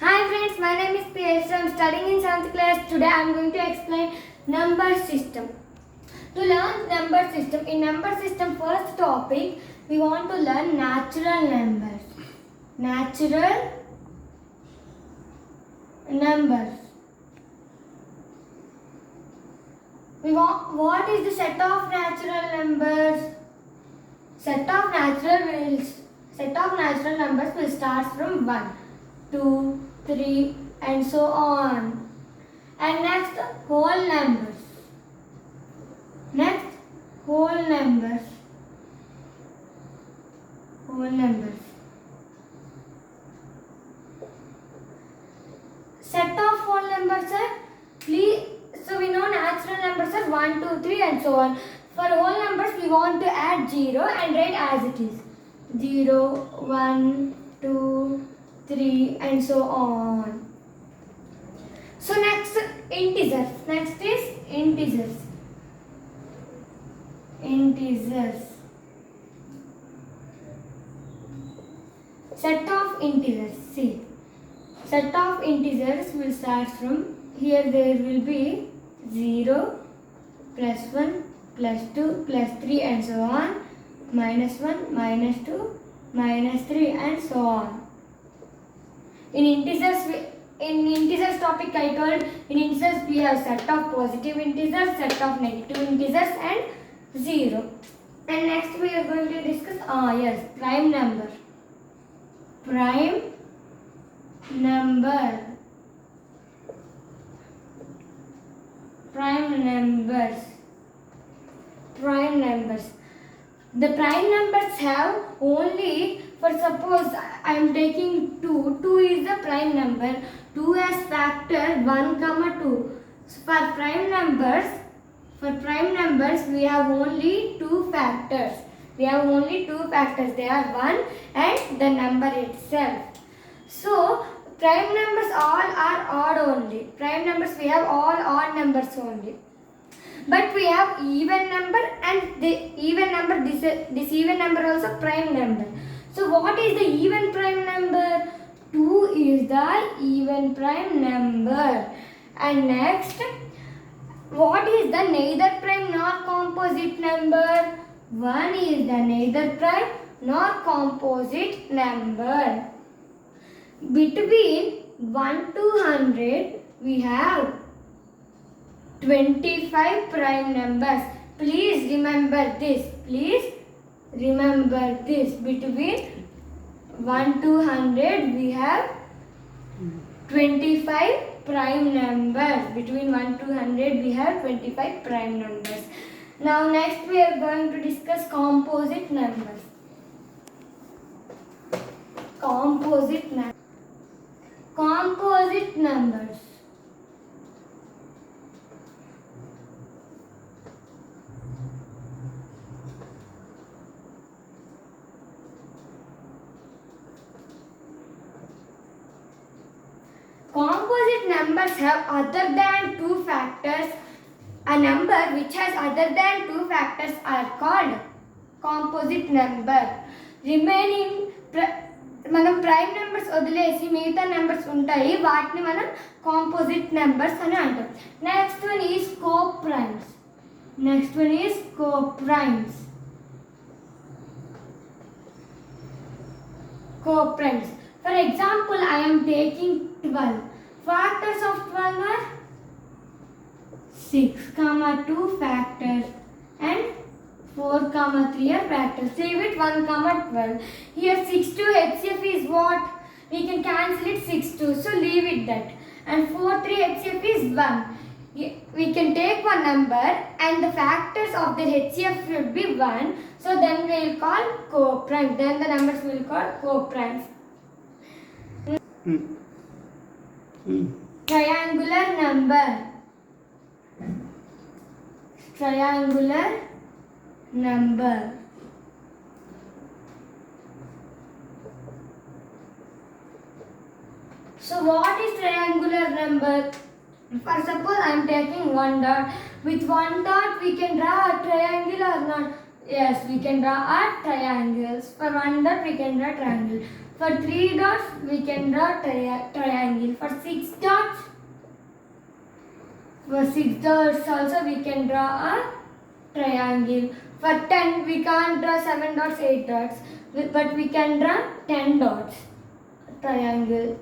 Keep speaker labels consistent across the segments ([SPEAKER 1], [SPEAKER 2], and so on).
[SPEAKER 1] Hi friends, my name is PS. I am studying in 7th class. Today I am going to explain number system. To learn number system, in number system first topic we want to learn natural numbers. Natural numbers. What is the set of natural numbers? Set of natural numbers will start from 1, 2, 3 and so on. And next whole numbers. Next whole numbers. Whole numbers. Set of whole numbers are so we know natural numbers are 1, 2, 3 and so on. For whole numbers we want to add 0 and write as it is. 0, 1, 2, 3 and so on. So next integers. Next is integers. Integers. Set of integers. See. Set of integers will start from here. There will be 0, plus 1, plus 2, plus 3 and so on. Minus 1, minus 2, minus 3 and so on. In integers topic I told, in integers we have set of positive integers, set of negative integers and 0. And next we are going to discuss, prime number. Prime number. Prime numbers. Prime numbers. The prime numbers have only, for suppose I am taking 2. 2 is the prime number. 2 has factor 1, 2. So for prime numbers we have only 2 factors. We have only 2 factors. They are 1 and the number itself. So prime numbers all are odd only. Prime numbers we have all odd numbers only. But we have even number and the even number, this even number also prime number. So what is the even prime number? 2 is the even prime number. And next, what is the neither prime nor composite number? 1 is the neither prime nor composite number. Between 1 to 100 we have 25 prime numbers. Please remember this. Please remember this. Between 1 to 100 we have 25 prime numbers. Between 1 to 100 we have 25 prime numbers. Now next we are going to discuss composite numbers. Composite numbers. Composite numbers. Composite numbers have other than 2 factors. A number which has other than 2 factors are called composite number. Remaining మనం prime numbers వదిలేసి మిగతా numbers ఉంటాయి, వాటిని మనం composite numbers అని అంటాం. Next one is coprimes. Next one is coprimes. Coprimes. For example, I am taking 12. Factors of 12 are 6, 2 factors and 4, 3 are factors. Save it 1, 12. Here 6 to HCF is what? We can cancel it 6 2. So leave it that. And 4 3 HCF is 1. We can take one number and the factors of the HCF should be 1. So then we will call coprimes. Then the numbers we will call coprimes. Triangular number. Triangular number. So what is triangular number? For suppose I am taking 1 dot. With 1 dot we can draw a triangle or not? Yes, we can draw a triangles. For 1 dot we can draw triangle. For 3 dots we can draw triangle. triangle. For 6 dots, also we can draw a triangle. For 10 we can't draw 7 dots, 8 dots, but we can draw 10 dots triangle.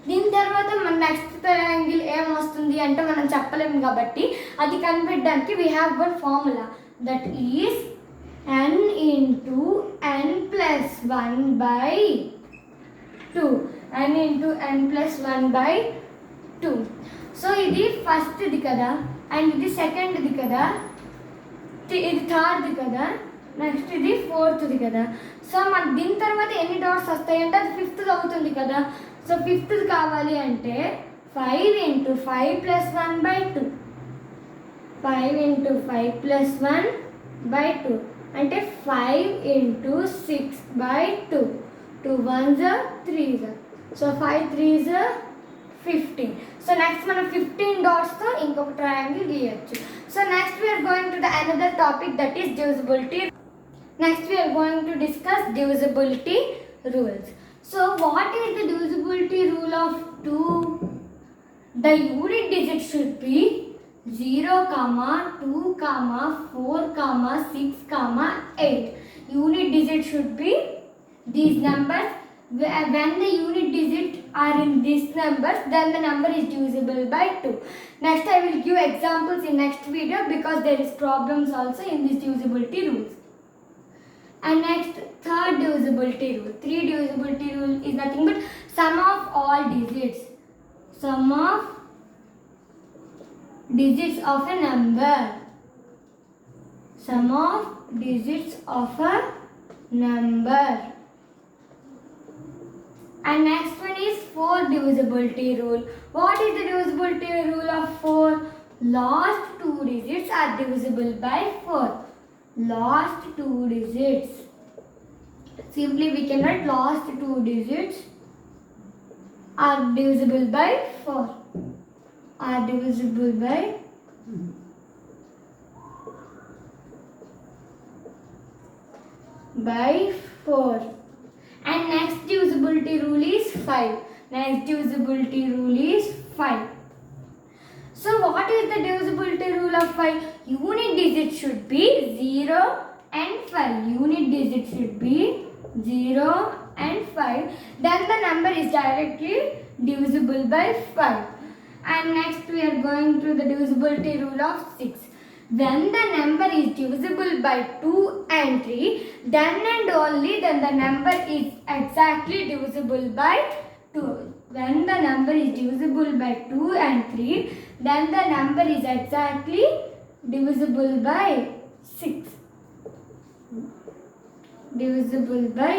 [SPEAKER 1] దీని తర్వాత మన next triangle ఏం వస్తుంది అంటే మనం చెప్పలేము కాబట్టి అది కనిపెట్టడానికి we have one formula that is n into n plus 1 by 2. n into n plus 1 by 2. So ఇది ఫస్ట్ది కదా, అండ్ ఇది సెకండ్ది కదా, ఇది థర్డ్ది కదా, నెక్స్ట్ ఇది ఫోర్త్ది కదా. సో మనకు దీని తర్వాత ఎన్ని డాట్స్ వస్తాయంటే అది ఫిఫ్త్ది అవుతుంది కదా. సో ఫిఫ్త్ది కావాలి అంటే 5 into 5 plus 1 by 2. 5 into 5 plus 1 by 2 అంటే 5 into 6 by 2. 2 1s are 3s are. So 5 3s are 15. So next మనం 15 డాట్స్తో ఇంకొక ట్రయాంగిల్ గీయచ్చు. So next we are going to the another topic, that is divisibility. Next we are going to discuss divisibility rules. So what is the divisibility rule of 2? The unit digit should be 0, 2, 4, 6, 8. Unit digit should be these numbers. When the unit digit are in these numbers, then the number is divisible by 2. Next I will give examples in next video because there is problems also in this divisibility rules. And next, third divisibility rule. 3 divisibility rule is nothing but sum of all digits. Sum of digits of a number. Sum of digits of a number. And next one is 4 divisibility rule. What is the divisibility rule of 4? Last 2 digits are divisible by 4. Last 2 digits. Simply we can write last 2 digits are divisible by 4. Are divisible by 4. And next divisibility rule is 5. Next divisibility rule is 5. So what is the divisibility rule of 5? Unit digit should be 0 and 5. Unit digit should be 0 and 5. Then the number is directly divisible by 5. And next we are going to the divisibility rule of 6. When the number is divisible by 2 and 3, then and only then the number is exactly divisible by 2. When the number is divisible by 2 and 3, then the number is exactly divisible by 6. Divisible by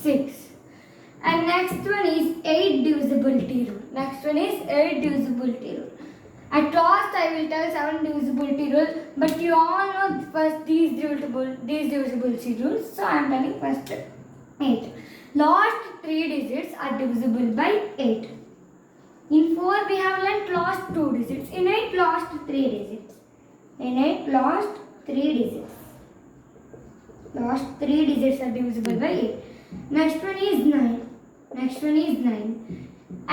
[SPEAKER 1] 6. And next one is 8 divisibility rule. Next one is 8 divisibility rule. At last I will tell 7 divisibility rule, but you all know first these divisibility rules. So I am telling first 8. Last 3 digits are divisible by 8. In 4 we have learnt last 2 digits. In 8 last 3 digits. In 8 last 3 digits. Last 3 digits are divisible by 8. Next one is 9. Next one is 9.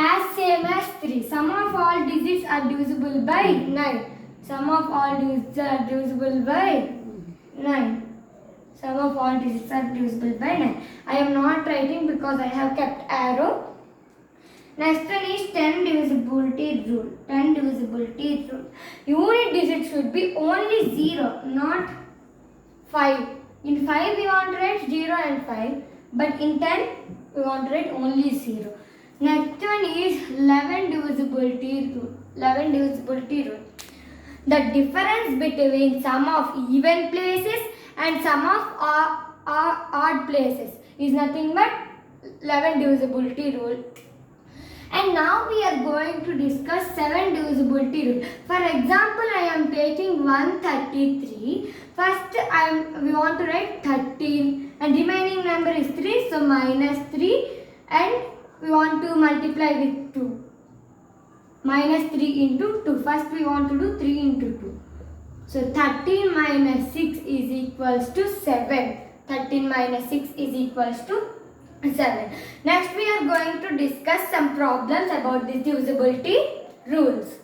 [SPEAKER 1] As same as 3. Sum of all digits are divisible by 9. Sum of all digits are divisible by 9. Sum of all digits are divisible by 9. I am not writing because I have kept arrow. Next one is 10 divisibility rule. 10 divisibility rule. Unit digit should be only 0, not 5. In 5 we want to write 0 and 5, but in 10 we want to write only 0. Next one is 11 divisibility rule. 11 divisibility rule. The difference between sum of even places and sum of odd places is nothing but 11 divisibility rule. And now we are going to discuss 7 divisibility rule. For example, I am taking 133. First we want to write 13 and remaining number is 3, so minus 3, and we want to multiply with 2. Minus 3 into 2. First we want to do 3 into 2. So 13 minus 6 equals to 7. 13 minus 6 is equals to 7. Next we are going to discuss some problems about the divisibility rules.